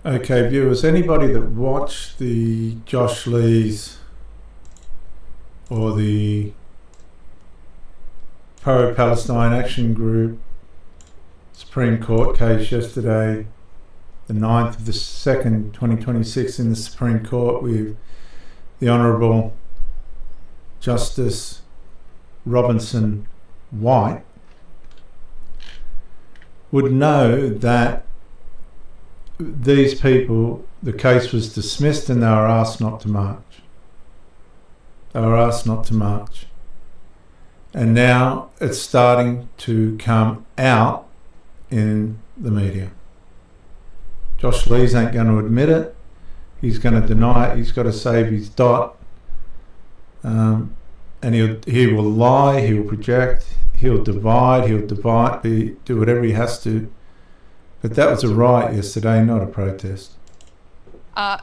Okay, viewers, anybody that watched the Josh LEES or the Pro-Palestine Action Group Supreme Court case yesterday, the 9th of the 2nd, 2026 in the Supreme Court with the Honourable Justice Robertson Wright, would know that these people, the case was dismissed and they were asked not to march. They were asked not to march. And now it's starting to come out in the media. Josh LEES ain't going to admit it. He's going to deny it. He's got to save his dot. And he will lie, he will project, he'll divide, do whatever he has to. But that was a riot yesterday, not a protest.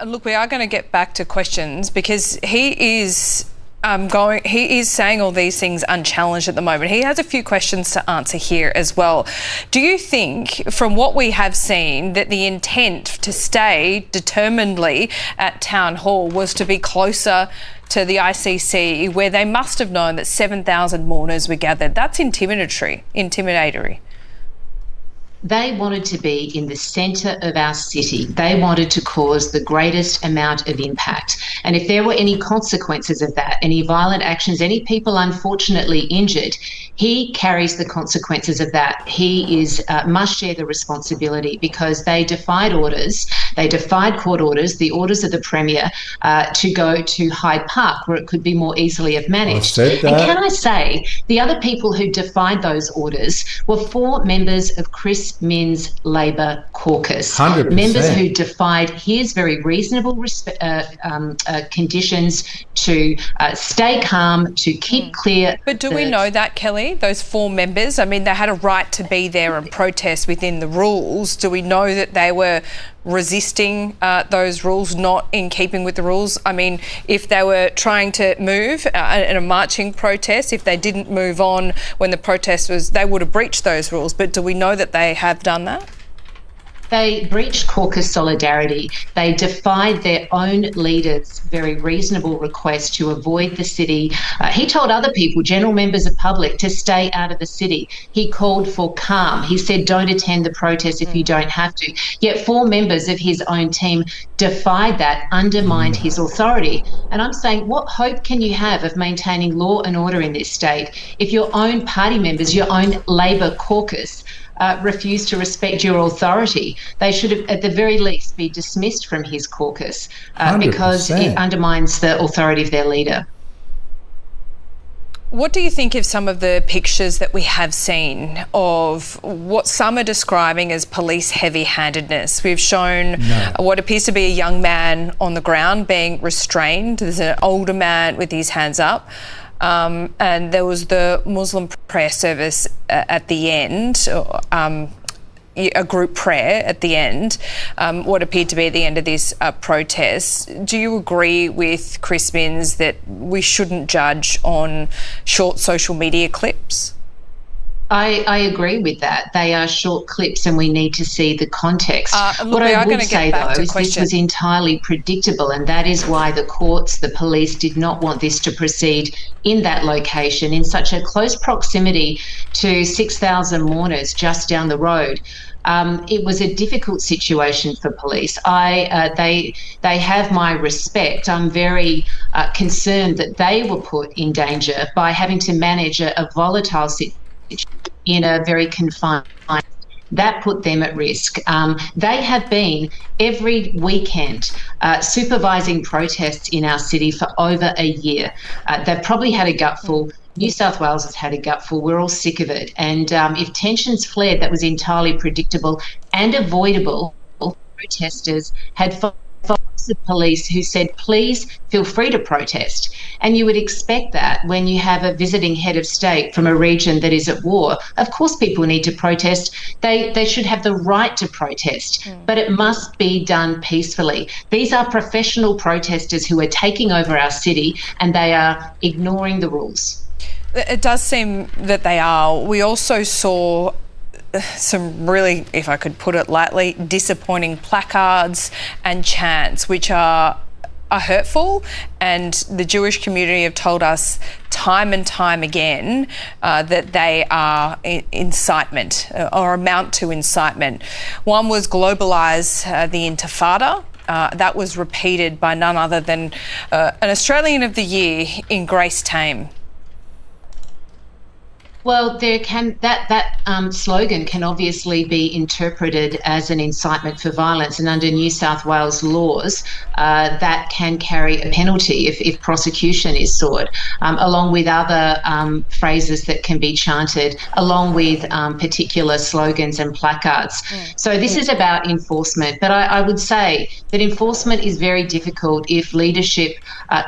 Look, we are going to get back to questions because he is saying all these things unchallenged at the moment. He has a few questions to answer here as well. Do you think, from what we have seen, that the intent to stay determinedly at Town Hall was to be closer to the ICC, where they must have known that 7,000 mourners were gathered? That's intimidatory. They wanted to be in the centre of our city. They wanted to cause the greatest amount of impact. And if there were any consequences of that, any violent actions, any people unfortunately injured, he carries the consequences of that. He must share the responsibility because they defied orders. They defied court orders, the orders of the Premier, to go to Hyde Park, where it could be more easily have managed. And can I say, the other people who defied those orders were 4 members of Chris Minns' Labor caucus. 100%. Members who defied his very reasonable conditions to stay calm, to keep clear. But do we know that, Kelly, those 4 members? I mean, they had a right to be there and protest within the rules. Do we know that they were resisting those rules, not in keeping with the rules? I mean, if they were trying to move in a marching protest, if they didn't move on when the protest was, they would have breached those rules. But do we know that they have done that? They breached caucus solidarity. They defied their own leader's very reasonable request to avoid the city. He told other people, general members of public, to stay out of the city. He called for calm. He said, don't attend the protest if you don't have to. Yet 4 members of his own team defied that, undermined his authority. And I'm saying, what hope can you have of maintaining law and order in this state if your own party members, your own Labor caucus, refuse to respect your authority? They should have, at the very least, be dismissed from his caucus because it undermines the authority of their leader. What do you think of some of the pictures that we have seen of what some are describing as police heavy-handedness? We've shown what appears to be a young man on the ground being restrained. There's an older man with his hands up. And there was the Muslim prayer service at the end, a group prayer at the end, what appeared to be at the end of this protest. Do you agree with Chris Minns that we shouldn't judge on short social media clips? I agree with that. They are short clips and we need to see the context. What I would say, though, is this was entirely predictable, and that is why the courts, the police did not want this to proceed in that location, in such a close proximity to 6,000 mourners just down the road. It was a difficult situation for police. They have my respect. I'm very concerned that they were put in danger by having to manage a volatile situation in a very confined. That put them at risk. They have been every weekend supervising protests in our city for over a year. They've probably had a gutful. New South Wales has had a gutful. We're all sick of it. And if tensions flared, that was entirely predictable and avoidable. Protesters had of police who said, please feel free to protest. And you would expect that when you have a visiting head of state from a region that is at war. Of course people need to protest. They should have the right to protest, but it must be done peacefully. These are professional protesters who are taking over our city and they are ignoring the rules. It does seem that they are. We also saw some really, if I could put it lightly, disappointing placards and chants, which are hurtful, and the Jewish community have told us time and time again that they are incitement or amount to incitement. One was globalise the Intifada. That was repeated by none other than an Australian of the Year in Grace Tame. Well, that slogan can obviously be interpreted as an incitement for violence, and under New South Wales laws, that can carry a penalty if prosecution is sought, along with other phrases that can be chanted, along with particular slogans and placards. So this is about enforcement, but I would say that enforcement is very difficult if leadership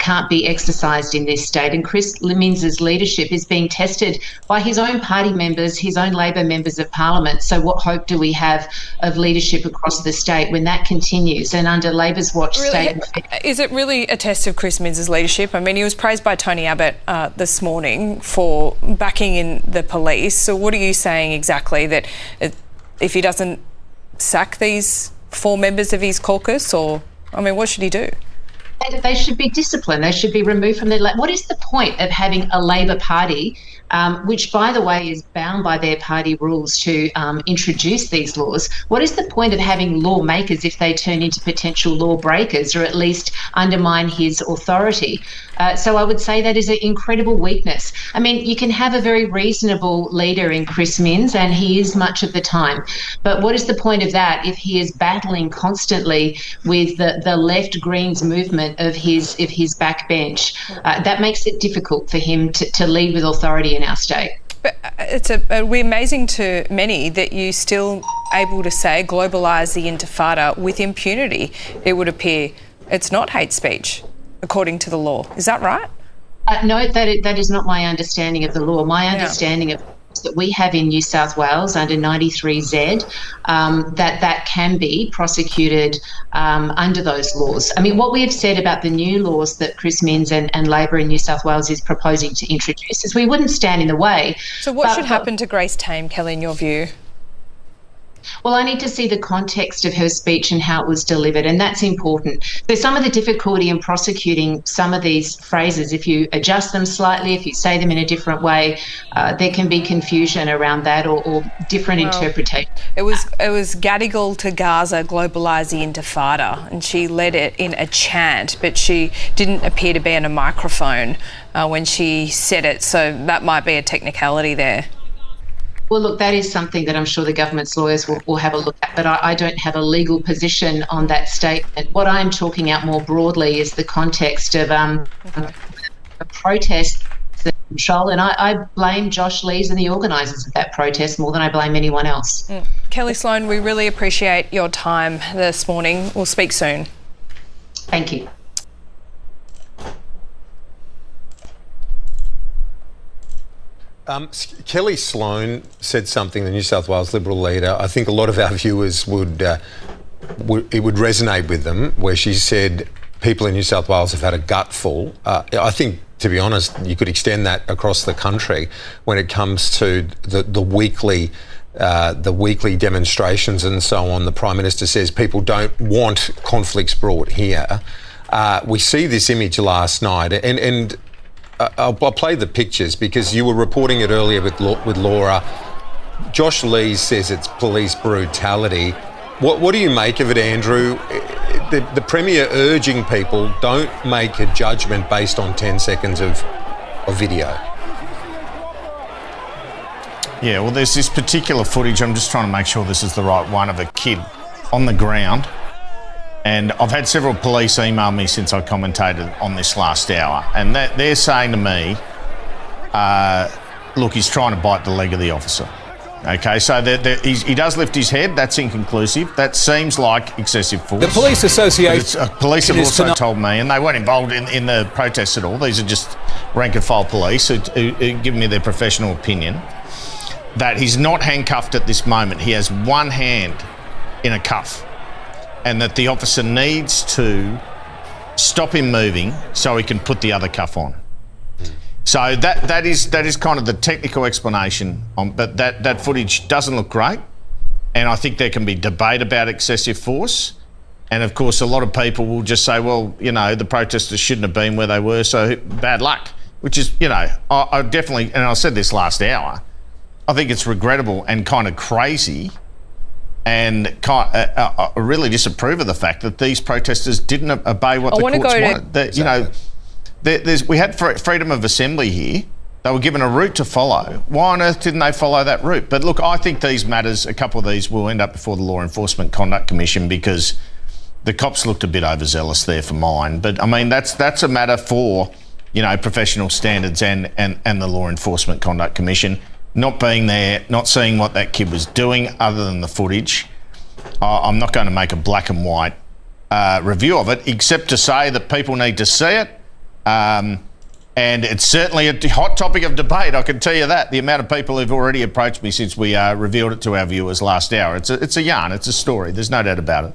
can't be exercised in this state, and Chris Minns's leadership is being tested by his own party members, his own Labor members of Parliament. So what hope do we have of leadership across the state when that continues? And under Labor's watch, is it really a test of Chris Minns's leadership? I mean, he was praised by Tony Abbott this morning for backing in the police. So what are you saying exactly, that if he doesn't sack these 4 members of his caucus, or, I mean, what should he do? They should be disciplined. They should be removed from their... What is the point of having a Labor Party, which, by the way, is bound by their party rules to introduce these laws? What is the point of having lawmakers if they turn into potential lawbreakers, or at least undermine his authority? So I would say that is an incredible weakness. I mean, you can have a very reasonable leader in Chris Minns, and he is much of the time. But what is the point of that if he is battling constantly with the left Greens movement of his backbench? That makes it difficult for him to lead with authority in our state. But it'll be amazing to many that you still able to say globalise the Intifada with impunity. It would appear it's not hate speech, according to the law. Is that right? No, that is not my understanding of the law. My understanding of that we have in New South Wales under 93Z, that can be prosecuted under those laws. I mean, what we have said about the new laws that Chris Minns and Labor in New South Wales is proposing to introduce is we wouldn't stand in the way. So what should happen to Grace Tame, Kelly, in your view? Well, I need to see the context of her speech and how it was delivered, and that's important. So some of the difficulty in prosecuting some of these phrases, if you adjust them slightly, if you say them in a different way, there can be confusion around that or different interpretation. It was Gadigal to Gaza, globalise the Intifada, and she led it in a chant, but she didn't appear to be on a microphone when she said it, so that might be a technicality there. Well, look, that is something that I'm sure the government's lawyers will have a look at, but I don't have a legal position on that statement. What I'm talking out more broadly is the context of a protest control, and I blame Josh LEES and the organisers of that protest more than I blame anyone else. Kelly Sloan, we really appreciate your time this morning. We'll speak soon. Thank you. Kelly Sloan said something, the New South Wales Liberal leader. I think a lot of our viewers would resonate with them, where she said people in New South Wales have had a gutful. I think, to be honest, you could extend that across the country when it comes to the weekly demonstrations and so on. The Prime Minister says people don't want conflicts brought here. We see this image last night, and I'll play the pictures because you were reporting it earlier with Laura. Josh LEES says it's police brutality. What do you make of it, Andrew? The Premier urging people don't make a judgment based on 10 seconds of video. Yeah, well, there's this particular footage. I'm just trying to make sure this is the right one, of a kid on the ground. And I've had several police email me since I commentated on this last hour, and they're saying to me, look, he's trying to bite the leg of the officer. Okay, so he does lift his head. That's inconclusive. That seems like excessive force. The Police Association... police have also told me, and they weren't involved in the protests at all. These are just rank-and-file police who give me their professional opinion, that he's not handcuffed at this moment. He has one hand in a cuff, and that the officer needs to stop him moving so he can put the other cuff on. So that is kind of the technical explanation. But that footage doesn't look great, and I think there can be debate about excessive force. And of course, a lot of people will just say, well, you know, the protesters shouldn't have been where they were, so bad luck. Which is, you know, I definitely, and I said this last hour, I think it's regrettable and kind of crazy, and I really disapprove of the fact that these protesters didn't obey what the courts wanted. You know, we had freedom of assembly here. They were given a route to follow. Why on earth didn't they follow that route? But look, I think these matters, a couple of these will end up before the Law Enforcement Conduct Commission, because the cops looked a bit overzealous there for mine. But I mean, that's a matter for, you know, professional standards and the Law Enforcement Conduct Commission. Not being there, not seeing what that kid was doing other than the footage. I'm not going to make a black and white review of it, except to say that people need to see it. And it's certainly a hot topic of debate, I can tell you that. The amount of people who've already approached me since we revealed it to our viewers last hour. It's a yarn, it's a story. There's no doubt about it.